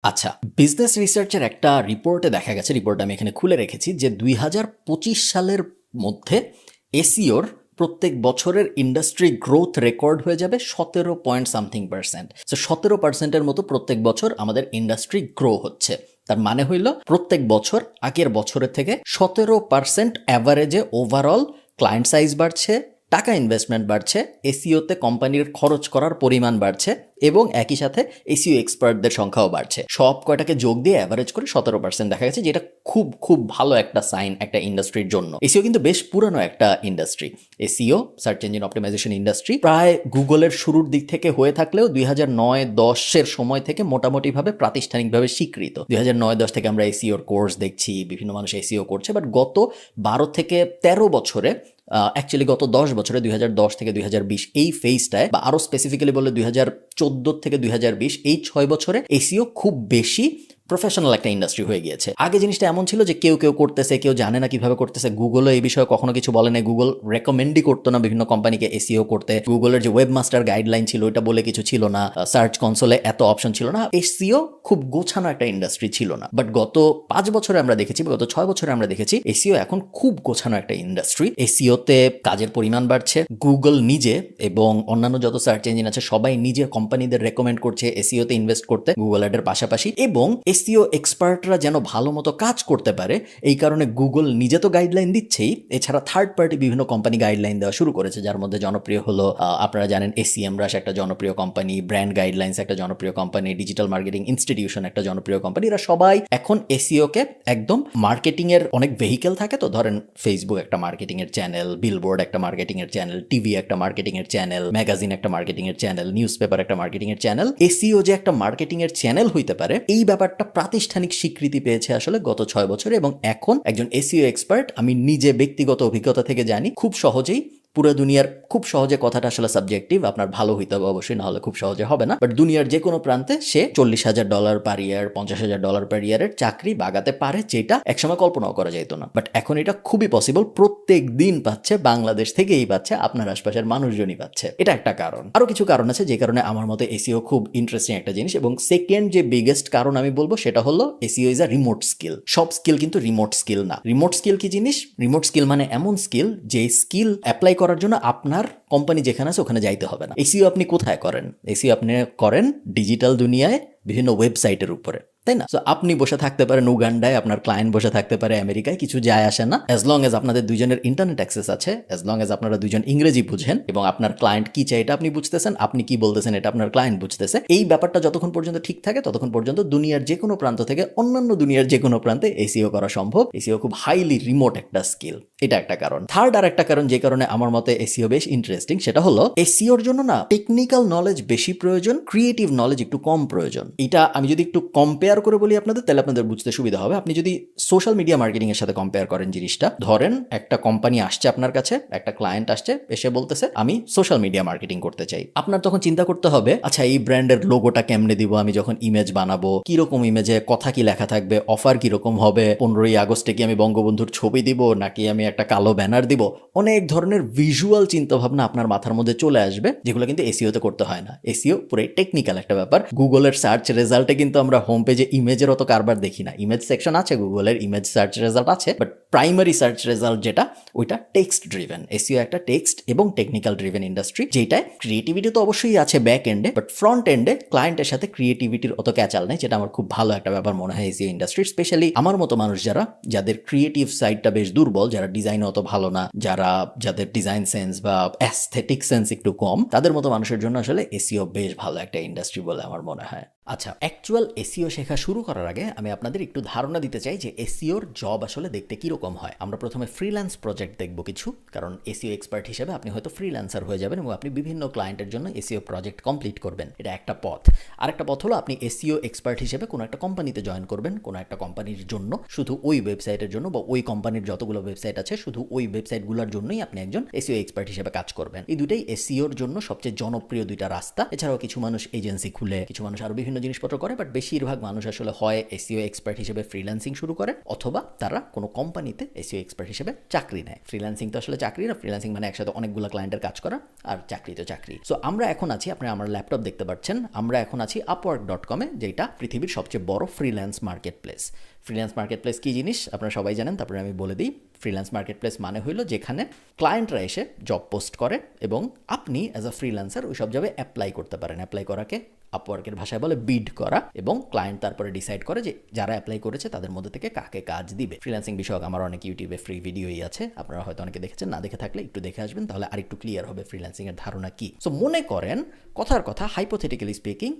আচ্ছা, বিজনেস রিসার্চের একটা রিপোর্টে দেখা গেছে, রিপোর্ট আমি এখানে খুলে রেখেছি, যে 2025 সালের মধ্যে এসইওর প্রত্যেক বছরের ইন্ডাস্ট্রি গ্রোথ রেকর্ড হয়ে যাবে 17.something%। তো 17%-এর মতো প্রত্যেক বছর আমাদের ইন্ডাস্ট্রি গ্রো হচ্ছে। তার মানে হইল প্রত্যেক বছর আগের বছরের থেকে 17% অ্যাভারেজে ওভারঅল ক্লায়েন্ট সাইজ বাড়ছে, টাকা ইনভেস্টমেন্ট বাড়ছে, এসইওতে কোম্পানির খরচ করার পরিমাণ বাড়ছে এবং একই সাথে এসইও এক্সপার্টদের সংখ্যাও বাড়ছে। সব কয়টাকে যোগ দিয়ে অ্যাভারেজ করে 17% দেখা গেছে, যেটা খুব খুব ভালো একটা সাইন একটা ইন্ডাস্ট্রির জন্য। এসইও কিন্তু বেশ পুরানো একটা industry. SEO search engine optimization industry প্রায় গুগলের শুরুর দিক থেকে হয়ে থাকলেও 2009-10-এর সময় থেকে মোটামুটিভাবে প্রাতিষ্ঠানিকভাবে স্বীকৃত। 2009-10 থেকে আমরা এসইওর কোর্স দেখছি, বিভিন্ন মানুষ এসইও করছে, বাট গত 12 থেকে 13 বছরে অ্যাকচুয়ালি গত 10 বছরে 2010 থেকে 2020 এই ফেজটায়, বা আরো স্পেসিফিক্যালি বললে 2014 থেকে 2020 এই 6 বছরে এসইও খুব বেশি প্রফেশনাল একটা ইন্ডাস্ট্রি হয়ে গিয়েছে। আগে জিনিসটা এমন ছিল যে কেউ কেউ করতেছে, কেউ জানে না কিভাবে করতেছে। গুগলও এই বিষয়ে কখনো কিছু বলে না, গুগল রেকমেন্ডই করতো না বিভিন্ন কোম্পানিকে এসইও করতে। গুগলের যে ওয়েবমাস্টার গাইডলাইন ছিল ওইটা বলে কিছু ছিল না, সার্চ কনসোলে এত অপশন ছিল না, এসইও খুব গোছানো একটা ইন্ডাস্ট্রি ছিল না। বাট গত 5 বছরে আমরা দেখেছি, গত 6 বছরে আমরা দেখেছি এসইও এখন খুব গোছানো একটা ইন্ডাস্ট্রি। এসইওতে কাজের পরিমাণ বাড়ছে, গুগল নিজে এবং অন্যান্য যত সার্চ ইঞ্জিন আছে সবাই নিজে কোম্পানিদের রেকমেন্ড করছে এসইওতে ইনভেস্ট করতে গুগল অ্যাডের পাশাপাশি, এবং এসইও এক্সপার্টরা যেন ভালো মতো কাজ করতে পারে এই কারণে গুগল নিজে তো গাইডলাইন দিচ্ছেই, এছাড়া থার্ড পার্টি বিভিন্ন কোম্পানি গাইডলাইন দেওয়া শুরু করেছে, যার মধ্যে জনপ্রিয় হলো আপনারা জানেন এসিএমরাশ একটা জনপ্রিয় কোম্পানি, ব্র্যান্ড গাইডলাইন্স একটা জনপ্রিয় কোম্পানি, ডিজিটাল মার্কেটিং ইনস্টিটিউশন একটা জনপ্রিয় কোম্পানি। এরা সবাই এখন এসইও কে একদম মার্কেটিং এর অনেক ভেহিকেল থাকে, তো ধরেন ফেসবুক একটা মার্কেটিং এর চ্যানেল, বিলবোর্ড একটা মার্কেটিং এর চ্যানেল, টিভি একটা মার্কেটিং এর চ্যানেল, ম্যাগাজিন একটা মার্কেটিং এর চ্যানেল, নিউজ পেপার একটা মার্কেটিং এর চ্যানেল। এসইও যে একটা মার্কেটিং এর চ্যানেল হইতে পারে এই ব্যাপারটা প্রাতিষ্ঠানিক স্বীকৃতি পেয়েছে আসলে গত 6 বছরে, এবং এখন একজন এসইও এক্সপার্ট, আমি নিজে ব্যক্তিগত অভিজ্ঞতা থেকে জানি, খুব সহজেই পুরো দুনিয়ার, খুব সহজে কথাটা আসলে সাবজেক্টিভ, আপনার ভালো হইতে হবে অবশ্যই, না হলে খুব সহজে হবে না, বাট দুনিয়ার যে কোনো প্রান্তে সে $40,000 পার ইয়ার, $50,000 পার ইয়ারের চাকরি বাগাতে পারে, যেটা একসময় কল্পনাও করা যেত না। বাট এখন এটা খুবই পসিবল, প্রত্যেক দিন পাচ্ছে, বাংলাদেশ থেকেই পাচ্ছে, আপনার আশপাশের মানুষজনই পাচ্ছে। এটা একটা কারণ। আরো কিছু কারণ আছে যে কারণে আমার মতে এসইও খুব ইন্টারেস্টিং একটা জিনিস, এবং সেকেন্ড যে বিগেস্ট কারণ আমি বলবো সেটা হলো SEO is a remote skill. সব স্কিল কিন্তু রিমোট স্কিল না। রিমোট স্কিল কি জিনিস? রিমোট স্কিল মানে এমন স্কিল যে স্কিল অ্যাপ্লাই করার জন্য আপনার কোম্পানি যেখানে আছে ওখানে যাইতে হবে না। এসইও আপনি কোথায় করেন? এসইও আপনি করেন ডিজিটাল দুনিয়ায় বিভিন্ন ওয়েবসাইটের উপরে, তাই না? তো আপনি বসে থাকতে পারেন উগান্ডায়, আপনার ক্লায়েন্ট বসে থাকতে পারে আমেরিকায়, কিছু যায় আসে না, অ্যাজ লং এজ আপনাদের দুইজনের ইন্টারনেট অ্যাক্সেস আছে, অ্যাজ লং এজ আপনারা দুইজন ইংরেজি বুঝেন এবং আপনার ক্লায়েন্ট কি চাই এটা আপনি বুঝতেছেন, আপনি কি বলতেছেন এটা আপনার ক্লায়েন্ট বুঝতেছে। এই ব্যাপারটা যতক্ষণ পর্যন্ত ঠিক থাকে ততক্ষণ পর্যন্ত দুনিয়ার যে কোনো প্রান্ত থেকে অন্যান্য দুনিয়ার যে কোনো প্রান্তে এসইও করা সম্ভব। এসইও খুব হাইলি রিমোট একটা স্কিল, এটা একটা কারণ। থার্ড আর একটা কারণ যে কারণে আমার মতে এসইও বেশ ইন্টারেস্টিং, সেটা হলো এসইওর জন্য না টেকনিক্যাল নলেজ বেশি প্রয়োজন, ক্রিয়েটিভ নলেজ একটু কম প্রয়োজন। এটা আমি যদি একটু কম্পেয়ার করে বলি আপনাদের, তাহলে আপনাদের বুঝতে সুবিধা হবে। আপনি যদি সোশ্যাল মিডিয়া মার্কেটিং এর সাথে কম্পেয়ার করেন জিনিসটা, ধরেন একটা কোম্পানি আসছে আপনার কাছে, একটা ক্লায়েন্ট আসছে, এসে বলতেছে আমি সোশ্যাল মিডিয়া মার্কেটিং করতে চাই। আপনার তখন চিন্তা করতে হবে, আচ্ছা এই ব্র্যান্ডের লোগোটা কেমনে দিব, আমি যখন ইমেজ বানাবো কিরকম ইমেজে কথা কি লেখা থাকবে, অফার কিরকম হবে, 15ই আগস্টে কি আমি বঙ্গবন্ধুর ছবি দিব নাকি আমি একটা কালো ব্যানার দিব, অনেক ধরনের ভিজুয়াল চিন্তা ভাবনা আপনার মাথার মধ্যে চলে আসবে, যেগুলো কিন্তু এসইওতে করতে হয় না। এসইও পুরো টেকনিক্যাল একটা ব্যাপার। গুগলের সার্চ রেজাল্টে কিন্তু আমরা হোম পেজে ইমেজের অত কারবার দেখি না। ইমেজ সেকশন আছে, গুগলের ইমেজ সার্চ রেজাল্ট আছে, বাট প্রাইমারি সার্চ রেজাল্ট যেটা ওইটা টেক্সট ড্রিভেন। এসইও একটা টেক্সট এবং টেকনিক্যাল ড্রিভেন ইন্ডাস্ট্রি, যেটায় ক্রিয়েটিভিটি তো অবশ্যই আছে ব্যাক এন্ডে, বাট ফ্রন্ট এন্ডে ক্লায়েন্টের সাথে ক্রিয়েটিভিটির অত ক্যাচাল নেই, যেটা আমার খুব ভালো একটা ব্যাপার মনে হয় এসইও ইন্ডাস্ট্রি। স্পেশালি আমার মতো মানুষ যাদের ক্রিয়েটিভ সাইডটা বেশ দুর্বল, যারা ডিজাইন অত ভালো না, যাদের ডিজাইন সেন্স বা অ্যাস্থেটিক সেন্স একটু কম, তাদের মতো মানুষের জন্য আসলে এসইও বেশ ভালো একটা ইন্ডাস্ট্রি বলে আমার মনে হয়। আচ্ছা, অ্যাকচুয়াল এসইও শেখা শুরু করার আগে আমি আপনাদের একটু ধারণা দিতে চাই যে এসইওর জব আসলে দেখতে কিরকম হয়। আমরা প্রথমে ফ্রিল্যান্স প্রজেক্ট দেখব কিছু, কারণ এসইও এক্সপার্ট হিসেবে আপনি হয়তো ফ্রিল্যান্সার হয়ে যাবেন এবং আপনি বিভিন্ন ক্লায়েন্টের জন্য এসইও প্রজেক্ট কমপ্লিট করবেন, এটা একটা পথ। আরেকটা পথ হলো আপনি এসইও এক্সপার্ট হিসেবে কোনো একটা কোম্পানিতে জয়েন করবেন, কোনো একটা কোম্পানির জন্য, শুধু ওই ওয়েবসাইটের জন্য বা ওই কোম্পানির যতগুলো ওয়েবসাইট আছে শুধু ওই ওয়েবসাইটগুলোর জন্যই আপনি একজন এসইও এক্সপার্ট হিসেবে কাজ করবেন। এই দুটাই এসইওর জন্য সবচেয়ে জনপ্রিয় দুইটা রাস্তা। এছাড়াও কিছু মানুষ এজেন্সি খুলে, কিছু মানুষ আরো বিভিন্ন বিভিন্ন জিনিসপত্র করে, বাট বেশিরভাগ মানুষ আসলে হয় এসইও এক্সপার্ট হিসেবে ফ্রিল্যান্সিং শুরু করে, অথবা তারা কোনো কোম্পানিতে এসইও এক্সপার্ট হিসেবে চাকরি নেয়। ফ্রিল্যান্সিং তো আসলে চাকরি না, ফ্রিল্যান্সিং মানে একসাথে অনেকগুলো ক্লায়েন্টের কাজ করা, আর চাকরি তো চাকরি। সো আমরা এখন আছি, আপনি আমার ল্যাপটপ দেখতে পাচ্ছেন, আমরা এখন আছি upwork.com-এ, যেটা পৃথিবীর সবচেয়ে বড় freelance marketplace. Freelance marketplace কী জিনিস আপনারা সবাই জানেন, তারপরে আমি বলে দিই। ফ্রিল্যান্স মার্কেট প্লেস মানে হইল যেখানে ক্লায়েন্টরা এসে জব পোস্ট করে এবং আপনি অ্যাজ আ ফ্রিল্যান্সার ওই সব জবে অ্যাপ্লাই করতে পারেন। অ্যাপ্লাই করাকে আপওয়ার্কের ভাষায় বলে বিড করা, এবং ক্লায়েন্ট তারপরে ডিসাইড করে যে যারা অ্যাপ্লাই করেছে তাদের মধ্যে থেকে কাকে কাজ দিবে। ফ্রিল্যান্সিং বিষয়ক আমার অনেক ইউটিউবে ফ্রি ভিডিওই আছে, আপনারা হয়তো অনেকে দেখেছেন, না দেখে থাকলে একটু দেখে আসবেন, তাহলে আর একটু ক্লিয়ার হবে ফ্রিল্যান্সিংয়ের ধারণা কি। সো মনে করেন কথার কথা, হাইপোথেটিক্যালি স্পিকিং,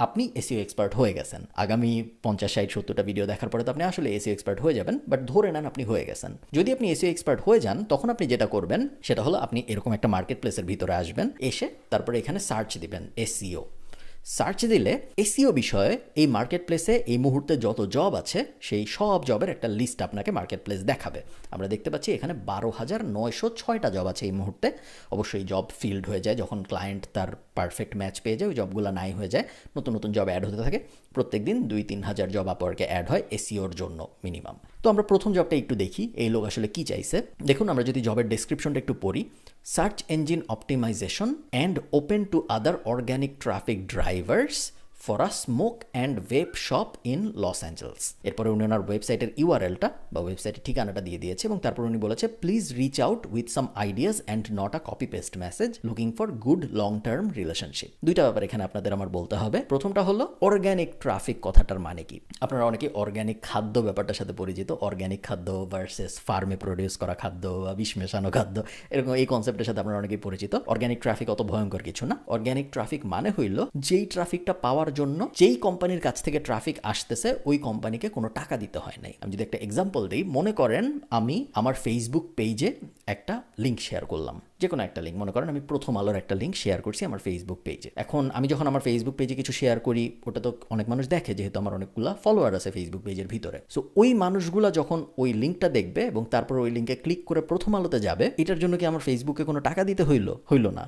আপনি এসইও এক্সপার্ট হয়ে গেছেন। আগামী 50-60-70টা ভিডিও দেখার পরে তো আপনি আসলে এসইও এক্সপার্ট হয়ে যাবেন, বাট ধরে নেন আপনি হয়ে গেছেন। যদি আপনি এসইও এক্সপার্ট হয়ে যান, তখন আপনি যেটা করবেন সেটা হলো আপনি এরকম একটা মার্কেট প্লেসের ভিতরে আসবেন, এসে তারপরে এখানে সার্চ দিবেন এসইও। সার্চ দিলে এসইও বিষয়ে এই মার্কেট প্লেসে এই মুহূর্তে যত জব আছে সেই সব জবের একটা লিস্ট আপনাকে মার্কেট প্লেস দেখাবে। আমরা দেখতে পাচ্ছি এখানে 12,906টা জব আছে এই মুহূর্তে। অবশ্যই জব ফিল্ড হয়ে যায় যখন ক্লায়েন্ট তার পারফেক্ট ম্যাচ পেয়ে যায়, ওই জবগুলো নাই হয়ে যায়, নতুন নতুন জব অ্যাড হতে থাকে। প্রত্যেক দিন 2-3 হাজার জব আপওয়ার্কে অ্যাড হয় এসইওর জন্য মিনিমাম। তো আমরা প্রথম জবটা একটু দেখি, এই লোক আসলে কি চাইছে। দেখুন, আমরা যদি জবের ডেসক্রিপশনটা একটু পড়ি, search engine optimization and open to other organic traffic drivers for a smoke and web shop in Los Angeles. এরপরে উনি ওনার ওয়েবসাইটের ইউআরএলটা বা ওয়েবসাইটের ঠিকানাটা দিয়ে দিয়েছে, এবং তারপর উনি বলেছে please reach out with some ideas and not a copy paste message, looking for good long term relationship. দুইটা ব্যাপার এখানে আপনাদের আমার বলতে হবে। প্রথমটা হলো অর্গ্যানিক ট্রাফিক কথাটার মানে কি। আপনারা অনেকে অর্গ্যানিক খাদ্য ব্যাপারটার সাথে পরিচিত, অর্গ্যানিক খাদ্য ভার্সেস ফার্মে প্রডিউস করা খাদ্য বা বিষ মেশানো খাদ্য, এরকম এই কনসেপ্টের সাথে আপনারা অনেকেই পরিচিত। অর্গ্যানিক ট্রাফিক অত ভয়ঙ্কর কিছু না। অর্গ্যানিক ট্রাফিক মানে হইল যেই ট্রাফিকটা পাওয়ার জন্য যেই কোম্পানির কাছ থেকে ট্রাফিক আসতেছে ওই কোম্পানিকে কোনো টাকা দিতে হয় নাই। আমি যদি একটা এক্সাম্পল দিই, মনে করেন আমি আমার ফেসবুক পেজে একটা লিঙ্ক শেয়ার করলাম, যে কোনো একটা লিঙ্ক, মনে করেন আমি প্রথম আলোর একটা লিঙ্ক শেয়ার করছি আমার ফেসবুক পেজে। এখন আমি যখন আমার ফেসবুক পেজে কিছু শেয়ার করি, ওটা তো অনেক মানুষ দেখে, যেহেতু আমার অনেকগুলো ফলোয়ার আছে ফেসবুক পেজের ভিতরে। সো ওই মানুষগুলা যখন ওই লিঙ্কটা দেখবে এবং তারপর ওই লিঙ্কে ক্লিক করে প্রথম আলোতে যাবে, এটার জন্য কি আমার ফেসবুকে কোনো টাকা দিতে হইল না।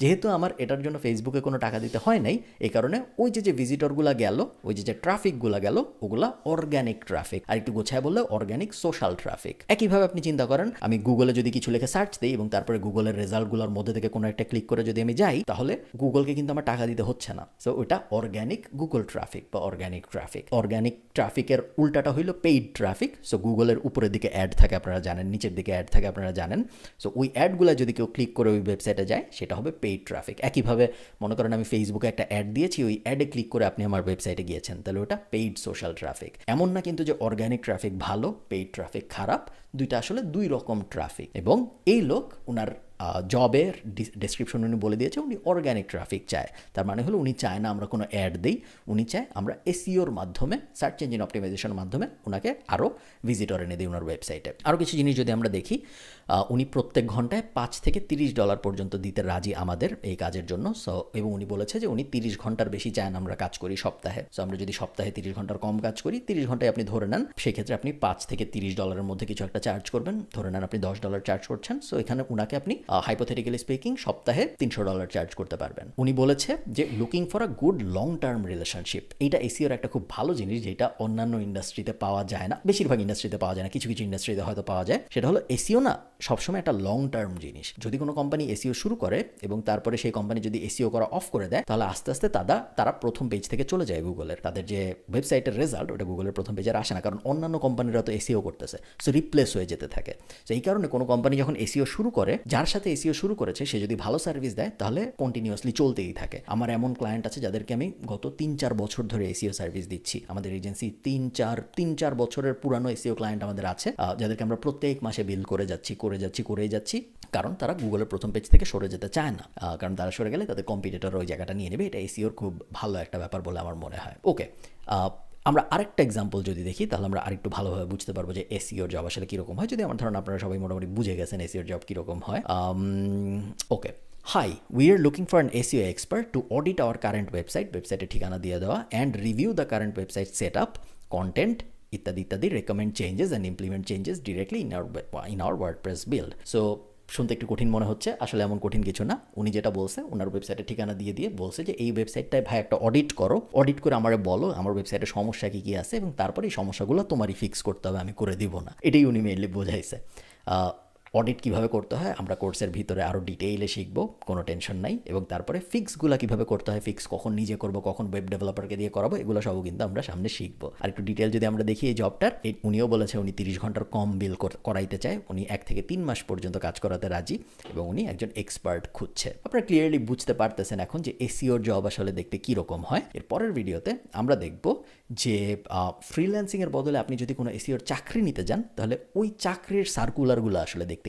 যেহেতু আমার এটার জন্য ফেসবুকে কোনো টাকা দিতে হয় নাই, এই কারণে ওই যে ভিজিটরগুলো গেল, ওই যে ট্রাফিকগুলো গেল, ওগুলা অর্গ্যানিক ট্রাফিক। আর একটু গোছায় বললে অর্গ্যানিক সোশ্যাল ট্রাফিক। একইভাবে আপনি চিন্তা করেন, আমি গুগলে যদি কিছু লিখে সার্চ দিই এবং তারপরে গুগলের রেজাল্টগুলোর মধ্যে থেকে কোনো একটা ক্লিক করে যদি আমি যাই, তাহলে গুগলকে কিন্তু আমার টাকা দিতে হচ্ছে না। সো ওইটা অর্গ্যানিক গুগল ট্রাফিক বা অর্গ্যানিক ট্রাফিক। অর্গ্যানিক ট্রাফিকের উল্টাটা হইল পেইড ট্রাফিক। সো গুগলের উপরের দিকে অ্যাড থাকে আপনারা জানেন, নিচের দিকে অ্যাড থাকে আপনারা জানেন। সো ওই অ্যাডগুলো যদি কেউ ক্লিক করে ওই ওয়েবসাইটে যায়, সেটা হবে পেইড ট্রাফিক। একইভাবে মনে করেন আমি ফেসবুকে একটা অ্যাড দিয়েছি, ওই অ্যাডে ক্লিক করে আপনি আমার ওয়েবসাইটে গিয়েছেন, তাহলে ওটা পেইড সোশ্যাল ট্রাফিক। এমন না কিন্তু যে অর্গ্যানিক ট্রাফিক ভালো, পেইড ট্রাফিক খারাপ, দুইটা আসলে দুই রকম ট্রাফিক। এবং এই লোক ওনার জবের ডেসক্রিপশন উনি বলে দিয়েছে উনি অর্গ্যানিক ট্রাফিক চায়। তার মানে হলো উনি চায় না আমরা কোনো অ্যাড দিই, উনি চায় আমরা এসইওর মাধ্যমে, সার্চ ইঞ্জিন অপটিমাইজেশনের মাধ্যমে ওনাকে আরও ভিজিটর এনে দিই ওনার ওয়েবসাইটে। আরও কিছু জিনিস যদি আমরা দেখি, উনি প্রত্যেক ঘন্টায় $5 থেকে $30 পর্যন্ত দিতে রাজি আমাদের এই কাজের জন্য। সো এবং উনি বলেছে যে উনি 30 ঘন্টার বেশি চান আমরা কাজ করি সপ্তাহে। সো আমরা যদি সপ্তাহে 30 ঘন্টার কম কাজ করি, 30 ঘন্টায় আপনি ধরে নেন, সেক্ষেত্রে আপনি $5 থেকে $30 মধ্যে কিছু একটা চার্জ করবেন। ধরে নেন আপনি $10 চার্জ করছেন। সো এখানে উনাকে আপনি হাইপোথেটিক্যালি স্পিকিং সপ্তাহে $300 চার্জ করতে পারবেন। উনি বলেছে যে looking for a good long term relationship. এইটা এসইওর একটা খুব ভালো জিনিস, যেটা অন্যান্য ইন্ডাস্ট্রিতে পাওয়া যায় না, বেশিরভাগ ইন্ডাস্ট্রিতে পাওয়া যায় না, কিছু কিছু ইন্ডাস্ট্রিতে হয়তো পাওয়া যায়। সেটা হলো এসইও না সবসময় একটা লং টার্ম জিনিস। যদি কোনো কোম্পানি এসইও শুরু করে এবং তারপরে সেই কোম্পানি যদি এসইও করা অফ করে দেয়, তাহলে আস্তে আস্তে তারা প্রথম পেজ থেকে চলে যায় গুগলের। তাদের যে ওয়েবসাইটের রেজাল্ট ওটা গুগলের প্রথম পেজে আসে না, কারণ অন্যান্য কোম্পানিরা তো এসইও করতেছে। সো রিপ্লেস হয়ে যেতে থাকে। তো এই কারণে কোনো কোম্পানি যখন এসইও শুরু করে, যার সাথে এসইও শুরু করেছে সে যদি ভালো সার্ভিস দেয়, তাহলে কন্টিনিউয়াসলি চলতেই থাকে। আমার এমন ক্লায়েন্ট আছে যাদেরকে আমি গত 3-4 বছর ধরে এসইও সার্ভিস দিচ্ছি। আমাদের এজেন্সি 3-4 বছরের পুরানো এসইও ক্লায়েন্ট আমাদের আছে, যাদেরকে আমরা প্রত্যেক মাসে বিল করেই যাচ্ছি, কারণ তারা গুগলের প্রথম পেজ থেকে সরে যেতে চায় না, কারণ তারা সরে গেলে তাদের কম্পিটিটর ওই জায়গাটা নিয়ে নেবে। এটা এসইওর খুব ভালো একটা ব্যাপার বলে আমার মনে হয়। ওকে, আমরা আরেকটা এক্সাম্পল যদি দেখি, তাহলে আমরা আরেকটু ভালোভাবে বুঝতে পারবো যে এসইওর জব আসলে কীরকম হয়। যদি আমার ধারণা আপনারা সবাই মোটামুটি বুঝে গেছেন এসইওর জব কীরকম হয়। ওকে, Hi, we are looking for an SEO expert to audit our current website, ওয়েবসাইটের ঠিকানা দিয়ে দেওয়া, and review the current website setup, content, ইত্যাদি, recommend changes and implement changes directly in our WordPress build. So শুনতে একটু কঠিন মনে হচ্ছে, আসলে এমন কঠিন কিছু না। উনি যেটা বলছে, ওনার ওয়েবসাইটের ঠিকানা দিয়ে বলছে যে এই ওয়েবসাইটটায় ভাই একটা অডিট করো, অডিট করে আমারে বলো আমার ওয়েবসাইটের সমস্যা কী কী আছে, এবং তারপরে এই সমস্যাগুলো তোমারই ফিক্স করতে হবে, আমি করে দিব না। এটাই উনি মেইনলি বোঝাইছে। অডিট কীভাবে করতে হয় আমরা কোর্সের ভিতরে আরও ডিটেইলে শিখবো, কোনো টেনশন নাই। এবং তারপরে ফিক্সগুলো কীভাবে করতে হয়, ফিক্স কখন নিজে করবো, কখন ওয়েব ডেভেলপারকে দিয়ে করাবো, এগুলো সবও কিন্তু আমরা সামনে শিখবো। আর একটু ডিটেল যদি আমরা দেখি এই জবটার, উনিও বলেছে উনি 30 ঘন্টার কম বিল করাইতে চায়, উনি 1 থেকে 3 মাস পর্যন্ত কাজ করাতে রাজি, এবং উনি একজন এক্সপার্ট খুঁজছে। আপনারা ক্লিয়ারলি বুঝতে পারতেছেন এখন যে এসইওর জব আসলে দেখতে কীরকম হয়। এর পরের ভিডিওতে আমরা দেখব যে ফ্রিল্যান্সিংয়ের বদলে আপনি যদি কোনো এসইওর চাকরি নিতে যান, তাহলে ওই চাকরির সার্কুলারগুলো আসলে দেখতে